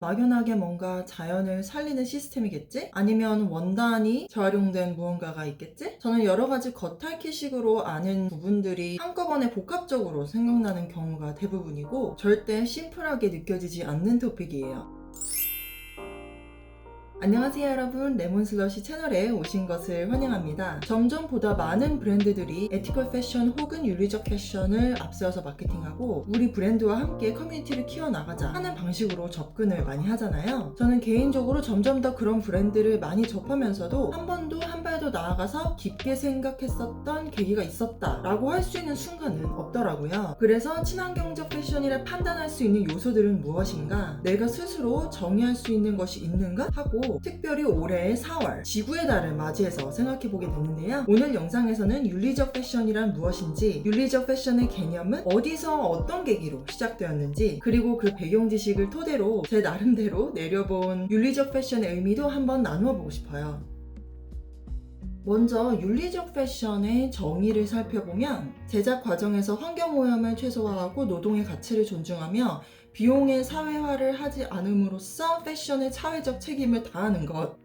막연하게 뭔가 자연을 살리는 시스템이겠지? 아니면 원단이 재활용된 무언가가 있겠지? 저는 여러 가지 겉핥기식으로 아는 부분들이 한꺼번에 복합적으로 생각나는 경우가 대부분이고 절대 심플하게 느껴지지 않는 토픽이에요. 안녕하세요 여러분, 레몬슬러시 채널에 오신 것을 환영합니다. 점점 보다 많은 브랜드들이 에티컬 패션 혹은 윤리적 패션을 앞세워서 마케팅하고 우리 브랜드와 함께 커뮤니티를 키워나가자 하는 방식으로 접근을 많이 하잖아요. 저는 개인적으로 점점 더 그런 브랜드를 많이 접하면서도 한 번도 한 발도 나아가서 깊게 생각했었던 계기가 있었다 라고 할 수 있는 순간은 없더라고요. 그래서 친환경적 패션이라 판단할 수 있는 요소들은 무엇인가, 내가 스스로 정의할 수 있는 것이 있는가 하고 특별히 올해의 4월 지구의 달을 맞이해서 생각해보게 됐는데요. 오늘 영상에서는 윤리적 패션이란 무엇인지, 윤리적 패션의 개념은 어디서 어떤 계기로 시작되었는지, 그리고 그 배경 지식을 토대로 제 나름대로 내려본 윤리적 패션의 의미도 한번 나누어 보고 싶어요. 먼저 윤리적 패션의 정의를 살펴보면 제작 과정에서 환경오염을 최소화하고 노동의 가치를 존중하며 비용의 사회화를 하지 않음으로써 패션의 사회적 책임을 다하는 것.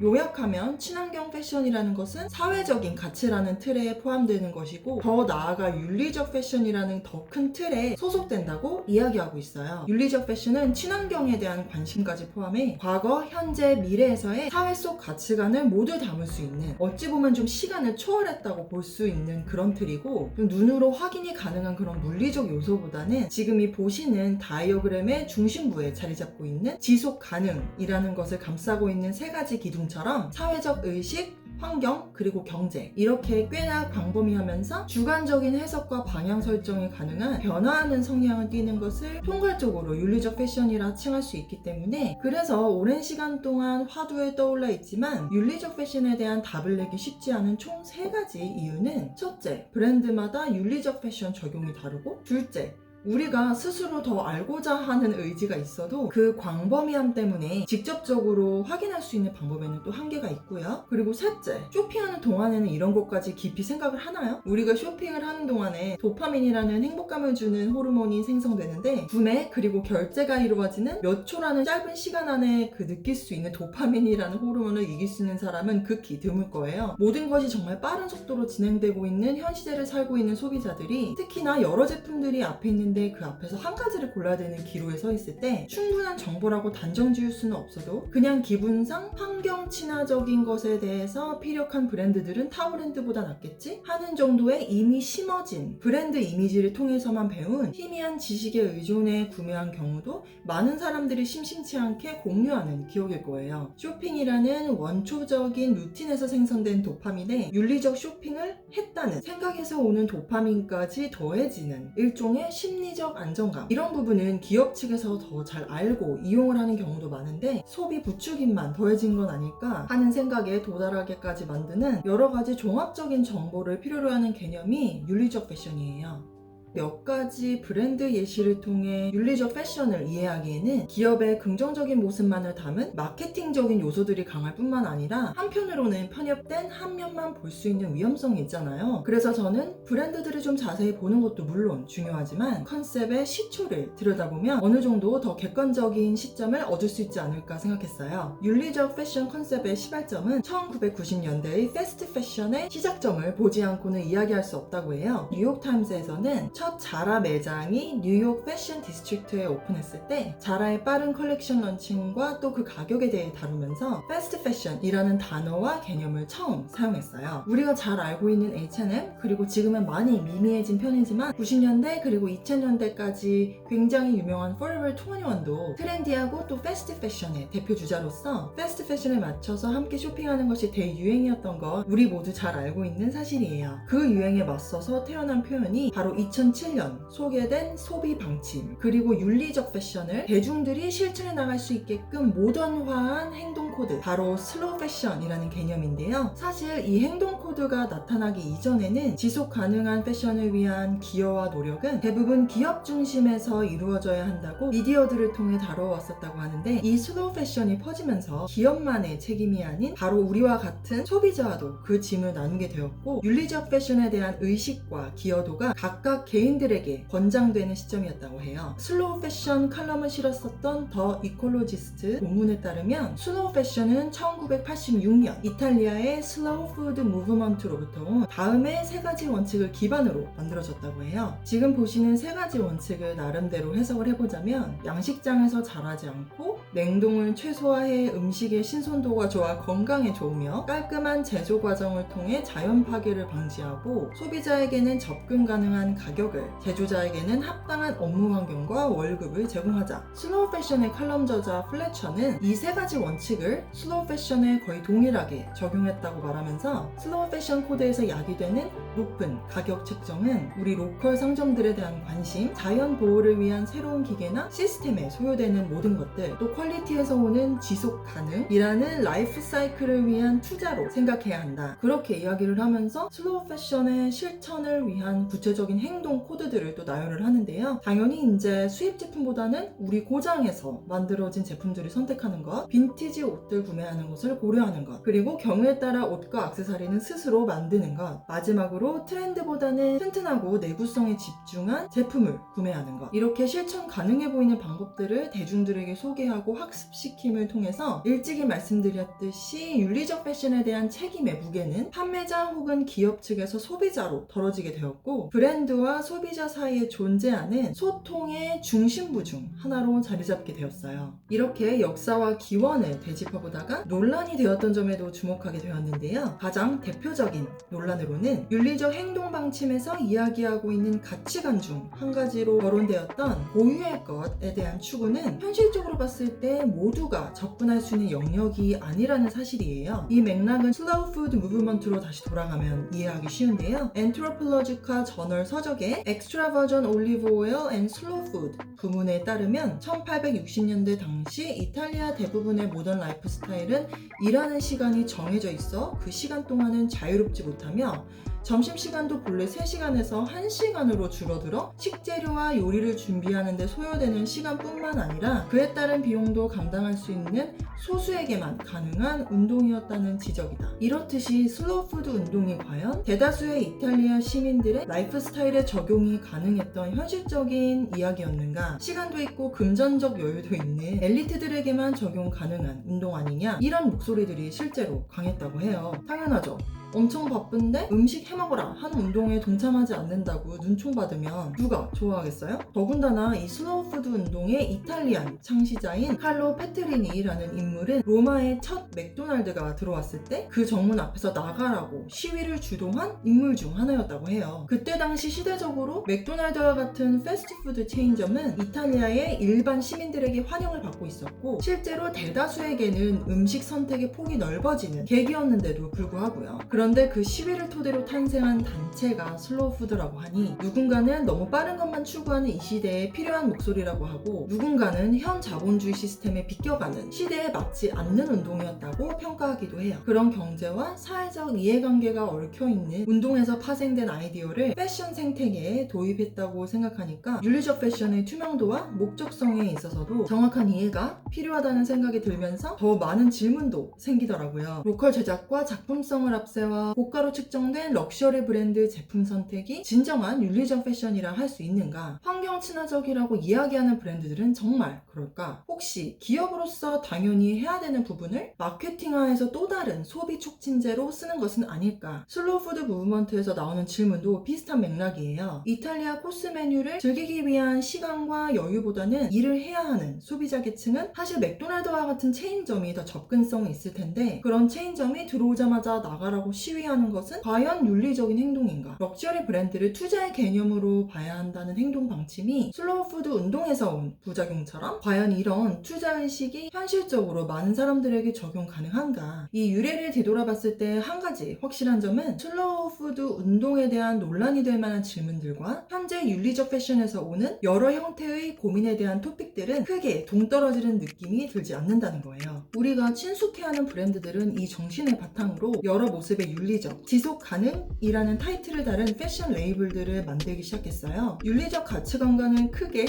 요약하면 친환경 패션이라는 것은 사회적인 가치라는 틀에 포함되는 것이고 더 나아가 윤리적 패션이라는 더 큰 틀에 소속된다고 이야기하고 있어요. 윤리적 패션은 친환경에 대한 관심까지 포함해 과거, 현재, 미래에서의 사회 속 가치관을 모두 담을 수 있는, 어찌 보면 좀 시간을 초월했다고 볼 수 있는 그런 틀이고, 좀 눈으로 확인이 가능한 그런 물리적 요소보다는 지금 이 보시는 다이어그램의 중심부에 자리 잡고 있는 지속 가능이라는 것을 감싸고 있는 세 가지 기둥 처럼 사회적 의식, 환경, 그리고 경제, 이렇게 꽤나 광범위하면서 주관적인 해석과 방향 설정이 가능한 변화하는 성향을 띠는 것을 통괄적으로 윤리적 패션이라 칭할 수 있기 때문에, 그래서 오랜 시간 동안 화두에 떠올라 있지만 윤리적 패션에 대한 답을 내기 쉽지 않은 총 3가지 이유는, 첫째, 브랜드마다 윤리적 패션 적용이 다르고, 둘째, 우리가 스스로 더 알고자 하는 의지가 있어도 그 광범위함 때문에 직접적으로 확인할 수 있는 방법에는 또 한계가 있고요. 그리고 셋째, 쇼핑하는 동안에는 이런 것까지 깊이 생각을 하나요? 우리가 쇼핑을 하는 동안에 도파민이라는 행복감을 주는 호르몬이 생성되는데, 구매 그리고 결제가 이루어지는 몇 초라는 짧은 시간 안에 그 느낄 수 있는 도파민이라는 호르몬을 이길 수 있는 사람은 극히 드물 거예요. 모든 것이 정말 빠른 속도로 진행되고 있는 현 시대를 살고 있는 소비자들이, 특히나 여러 제품들이 앞에 있는 그 앞에서 한 가지를 골라야 되는 기로에 서 있을 때 충분한 정보라고 단정 지을 수는 없어도 그냥 기분상 환경 친화적인 것에 대해서 피력한 브랜드들은 타 브랜드보다 낫겠지? 하는 정도의 이미 심어진 브랜드 이미지를 통해서만 배운 희미한 지식에 의존해 구매한 경우도 많은 사람들이 심심치 않게 공유하는 기억일 거예요. 쇼핑이라는 원초적인 루틴에서 생성된 도파민에 윤리적 쇼핑을 했다는 생각에서 오는 도파민까지 더해지는 일종의 심리적 안정감, 이런 부분은 기업 측에서 더 잘 알고 이용을 하는 경우도 많은데 소비 부추김만 더해진 건 아닐까 하는 생각에 도달하게까지 만드는 여러 가지 종합적인 정보를 필요로 하는 개념이 윤리적 패션이에요. 몇 가지 브랜드 예시를 통해 윤리적 패션을 이해하기에는 기업의 긍정적인 모습만을 담은 마케팅적인 요소들이 강할 뿐만 아니라 한편으로는 편협된 한 면만 볼 수 있는 위험성이 있잖아요. 그래서 저는 브랜드들을 좀 자세히 보는 것도 물론 중요하지만 컨셉의 시초를 들여다보면 어느 정도 더 객관적인 시점을 얻을 수 있지 않을까 생각했어요. 윤리적 패션 컨셉의 시발점은 1990년대의 패스트 패션의 시작점을 보지 않고는 이야기할 수 없다고 해요. 뉴욕타임스에서는 첫 자라 매장이 뉴욕 패션 디스트릭트에 오픈했을 때 자라의 빠른 컬렉션 런칭과 또 그 가격에 대해 다루면서 패스트 패션이라는 단어와 개념을 처음 사용했어요. 우리가 잘 알고 있는 H&M, 그리고 지금은 많이 미미해진 편이지만 90년대 그리고 2000년대까지 굉장히 유명한 Forever 21도 트렌디하고 또 패스트 패션의 대표 주자로서 패스트 패션에 맞춰서 함께 쇼핑하는 것이 대유행이었던 것 우리 모두 잘 알고 있는 사실이에요. 그 유행에 맞서서 태어난 표현이 바로 2007년 소개된 소비 방침, 그리고 윤리적 패션을 대중들이 실천해 나갈 수 있게끔 모던화한 행동 코드, 바로 슬로우 패션이라는 개념인데요. 사실 이 행동 코드가 나타나기 이전에는 지속 가능한 패션을 위한 기여와 노력은 대부분 기업 중심에서 이루어져야 한다고 미디어들을 통해 다뤄왔었다고 하는데, 이 슬로우 패션이 퍼지면서 기업만의 책임이 아닌 바로 우리와 같은 소비자와도 그 짐을 나누게 되었고, 윤리적 패션에 대한 의식과 기여도가 각각 개인들에게 권장되는 시점이었다고 해요. 슬로우 패션 칼럼을 실었었던 더 이콜로지스트 본문에 따르면 슬로우 패션은 1986년 이탈리아의 슬로우 푸드 무브먼트로부터 온 다음의 세 가지 원칙을 기반으로 만들어졌다고 해요. 지금 보시는 세 가지 원칙을 나름대로 해석을 해보자면, 양식장에서 자라지 않고 냉동을 최소화해 음식의 신선도가 좋아 건강에 좋으며 깔끔한 제조 과정을 통해 자연 파괴를 방지하고 소비자에게는 접근 가능한 가격을, 제조자에게는 합당한 업무 환경과 월급을 제공하자. 슬로우 패션의 칼럼 저자 플래처는 이 세 가지 원칙을 슬로우 패션에 거의 동일하게 적용했다고 말하면서, 슬로우 패션 코드에서 야기되는 높은 가격 책정은 우리 로컬 상점들에 대한 관심, 자연 보호를 위한 새로운 기계나 시스템에 소요되는 모든 것들, 또 퀄리티에서 오는 지속 가능이라는 라이프 사이클을 위한 투자로 생각해야 한다. 그렇게 이야기를 하면서 슬로우 패션의 실천을 위한 구체적인 행동 코드들을 또 나열을 하는데요. 당연히 이제 수입 제품보다는 우리 고장에서 만들어진 제품들을 선택하는 것, 빈티지 옷들 구매하는 것을 고려하는 것, 그리고 경우에 따라 옷과 액세서리는 스스로 만드는 것, 마지막으로 트렌드보다는 튼튼하고 내구성에 집중한 제품을 구매하는 것, 이렇게 실천 가능해 보이는 방법들을 대중들에게 소개하고 학습시킴을 통해서 일찍이 말씀드렸듯이 윤리적 패션에 대한 책임의 무게는 판매자 혹은 기업 측에서 소비자로 덜어지게 되었고, 브랜드와 소비자 사이에 존재하는 소통의 중심부 중 하나로 자리 잡게 되었어요. 이렇게 역사와 기원을 되짚어보다가 논란이 되었던 점에도 주목하게 되었는데요. 가장 대표적인 논란으로는 윤리적 행동 방침에서 이야기하고 있는 가치관 중 한 가지로 거론되었던 고유의 것에 대한 추구는 현실적으로 봤을 때 모두가 접근할 수 있는 영역이 아니라는 사실이에요. 이 맥락은 슬로우 푸드 무브먼트로 다시 돌아가면 이해하기 쉬운데요. 엔트로폴로지카 저널 서적의 Extra Virgin Olive Oil and Slow Food 부문에 따르면 1860년대 당시 이탈리아 대부분의 모던 라이프 스타일은 일하는 시간이 정해져 있어 그 시간 동안은 자유롭지 못하며, 점심시간도 본래 3시간에서 1시간으로 줄어들어 식재료와 요리를 준비하는 데 소요되는 시간뿐만 아니라 그에 따른 비용도 감당할 수 있는 소수에게만 가능한 운동이었다는 지적이다. 이렇듯이 슬로우 푸드 운동이 과연 대다수의 이탈리아 시민들의 라이프 스타일에 적용이 가능했던 현실적인 이야기였는가? 시간도 있고 금전적 여유도 있는 엘리트들에게만 적용 가능한 운동 아니냐? 이런 목소리들이 실제로 강했다고 해요. 당연하죠. 엄청 바쁜데 음식 해먹어라 하는 운동에 동참하지 않는다고 눈총받으면 누가 좋아하겠어요? 더군다나 이 슬로우 푸드 운동의 이탈리안 창시자인 칼로 페트리니라는 인물은 로마의 첫 맥도날드가 들어왔을 때 그 정문 앞에서 나가라고 시위를 주도한 인물 중 하나였다고 해요. 그때 당시 시대적으로 맥도날드와 같은 패스트푸드 체인점은 이탈리아의 일반 시민들에게 환영을 받고 있었고, 실제로 대다수에게는 음식 선택의 폭이 넓어지는 계기였는데도 불구하고요. 그런데 그 시위를 토대로 탄생한 단체가 슬로우 푸드라고 하니, 누군가는 너무 빠른 것만 추구하는 이 시대에 필요한 목소리라고 하고, 누군가는 현 자본주의 시스템에 비껴가는 시대에 맞지 않는 운동이었다고 평가하기도 해요. 그런 경제와 사회적 이해관계가 얽혀있는 운동에서 파생된 아이디어를 패션 생태계에 도입했다고 생각하니까 윤리적 패션의 투명도와 목적성에 있어서도 정확한 이해가 필요하다는 생각이 들면서 더 많은 질문도 생기더라고요. 로컬 제작과 작품성을 앞세워 고가로 측정된 럭셔리 브랜드 제품 선택이 진정한 윤리적 패션이라 할 수 있는가? 환경 친화적이라고 이야기하는 브랜드들은 정말 그럴까? 혹시 기업으로서 당연히 해야 되는 부분을 마케팅화해서 또 다른 소비 촉진제로 쓰는 것은 아닐까? 슬로우 푸드 무브먼트에서 나오는 질문도 비슷한 맥락이에요. 이탈리아 코스 메뉴를 즐기기 위한 시간과 여유보다는 일을 해야 하는 소비자 계층은 사실 맥도날드와 같은 체인점이 더 접근성이 있을 텐데, 그런 체인점이 들어오자마자 나가라고 시위하는 것은 과연 윤리적인 행동인가? 럭셔리 브랜드를 투자의 개념으로 봐야 한다는 행동 방침이 슬로우 푸드 운동에서 온 부작용처럼 과연 이런 투자의식이 현실적으로 많은 사람들에게 적용 가능한가? 이 유래를 되돌아봤을 때 한 가지 확실한 점은 슬로우 푸드 운동에 대한 논란이 될 만한 질문들과 현재 윤리적 패션에서 오는 여러 형태의 고민에 대한 토픽들은 크게 동떨어지는 느낌이 들지 않는다는 거예요. 우리가 친숙해하는 브랜드들은 이 정신을 바탕으로 여러 모습의 윤리적, 지속 가능이라는 타이틀을 다른 패션 레이블들을 만들기 시작했어요. 윤리적 가치관과는 크게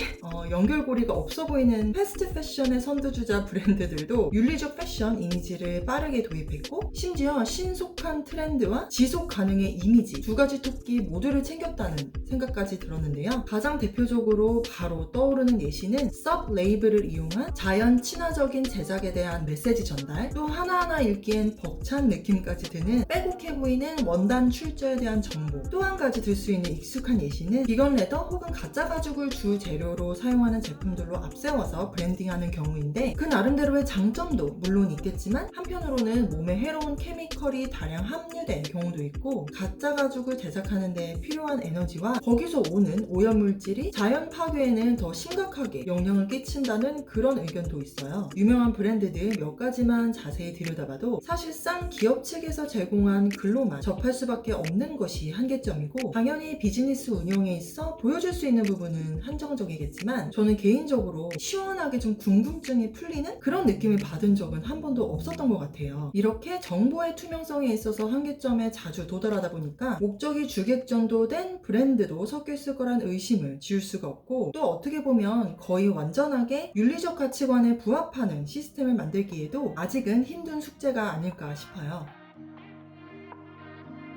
연결고리가 없어 보이는 패스트 패션의 선두주자 브랜드들도 윤리적 패션 이미지를 빠르게 도입했고, 심지어 신속한 트렌드와 지속 가능의 이미지 두 가지 토끼 모두를 챙겼다는 생각까지 들었는데요. 가장 대표적으로 바로 떠오르는 예시는 섭 레이블을 이용한 자연 친화적인 제작에 대한 메시지 전달, 또 하나하나 읽기엔 벅찬 느낌까지 드는 빼곡해 보이는 원단 출처에 대한 정보, 또 한 가지 들 수 있는 익숙한 예시는 비건 레더 혹은 가짜 가죽을 주 재료로 사용하는 제품들로 앞세워서 브랜딩하는 경우인데, 그 나름대로의 장점도 물론 있겠지만 한편으로는 몸에 해로운 케미컬이 다량 함유된 경우도 있고, 가짜 가죽을 제작하는 데 필요한 에너지와 거기서 오는 오염물질이 자연 파괴에는 더 심각하게 영향을 끼친다는 그런 의견도 있어요. 유명한 브랜드들 몇 가지만 자세히 들여다봐도 사실상 기업 측에서 제공한 글로만 접할 수밖에 없는 것이 한계점이고, 당연히 비즈니스 운영에 있어 보여줄 수 있는 부분은 한정적이겠지만 저는 개인적으로 시원하게 좀 궁금증이 풀리는 그런 느낌을 받은 적은 한 번도 없었던 것 같아요. 이렇게 정보의 투명성에 있어서 한계점에 자주 도달하다 보니까 목적이 주객전도된 브랜드도 섞여 있을 거란 의심을 지울 수가 없고, 또 어떻게 보면 거의 완전하게 윤리적 가치관에 부합하는 시스템을 만들기에도 아직은 힘든 숙제가 아닐까 싶어요.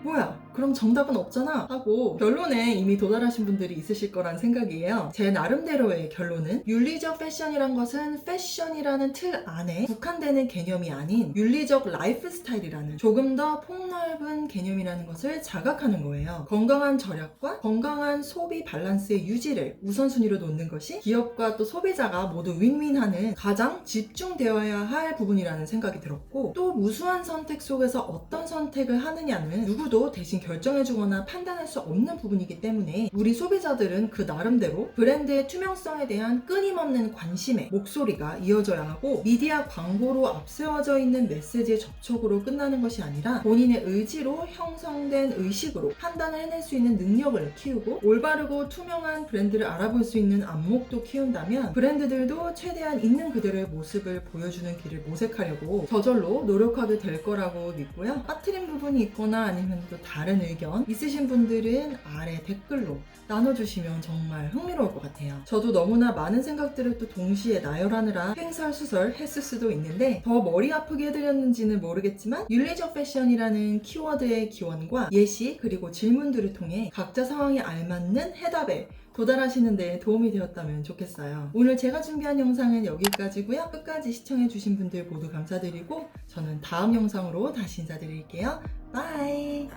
뭐야, 그럼 정답은 없잖아 하고 결론에 이미 도달하신 분들이 있으실 거란 생각이에요. 제 나름대로의 결론은 윤리적 패션이란 것은 패션이라는 틀 안에 국한되는 개념이 아닌 윤리적 라이프 스타일이라는 조금 더 폭넓은 개념이라는 것을 자각하는 거예요. 건강한 절약과 건강한 소비 밸런스의 유지를 우선순위로 놓는 것이 기업과 또 소비자가 모두 윈윈하는 가장 집중되어야 할 부분이라는 생각이 들었고, 또 무수한 선택 속에서 어떤 선택을 하느냐는 누구도 대신 결정해주거나 판단할 수 없는 부분이기 때문에 우리 소비자들은 그 나름대로 브랜드의 투명성에 대한 끊임없는 관심의 목소리가 이어져야 하고, 미디어 광고로 앞세워져 있는 메시지의 접촉으로 끝나는 것이 아니라 본인의 의지로 형성된 의식으로 판단을 해낼 수 있는 능력을 키우고, 올바르고 투명한 브랜드를 알아볼 수 있는 안목도 키운다면 브랜드들도 최대한 있는 그대로의 모습을 보여주는 길을 모색하려고 저절로 노력하게 될 거라고 믿고요. 빠뜨린 부분이 있거나 아니면 또 다른 의견 있으신 분들은 아래 댓글로 나눠주시면 정말 흥미로울 것 같아요. 저도 너무나 많은 생각들을 또 동시에 나열하느라 횡설수설 했을 수도 있는데 더 머리 아프게 해드렸는지는 모르겠지만 윤리적 패션이라는 키워드의 기원과 예시 그리고 질문들을 통해 각자 상황에 알맞는 해답에 도달하시는 데 도움이 되었다면 좋겠어요. 오늘 제가 준비한 영상은 여기까지고요. 끝까지 시청해주신 분들 모두 감사드리고 저는 다음 영상으로 다시 인사드릴게요. 바이!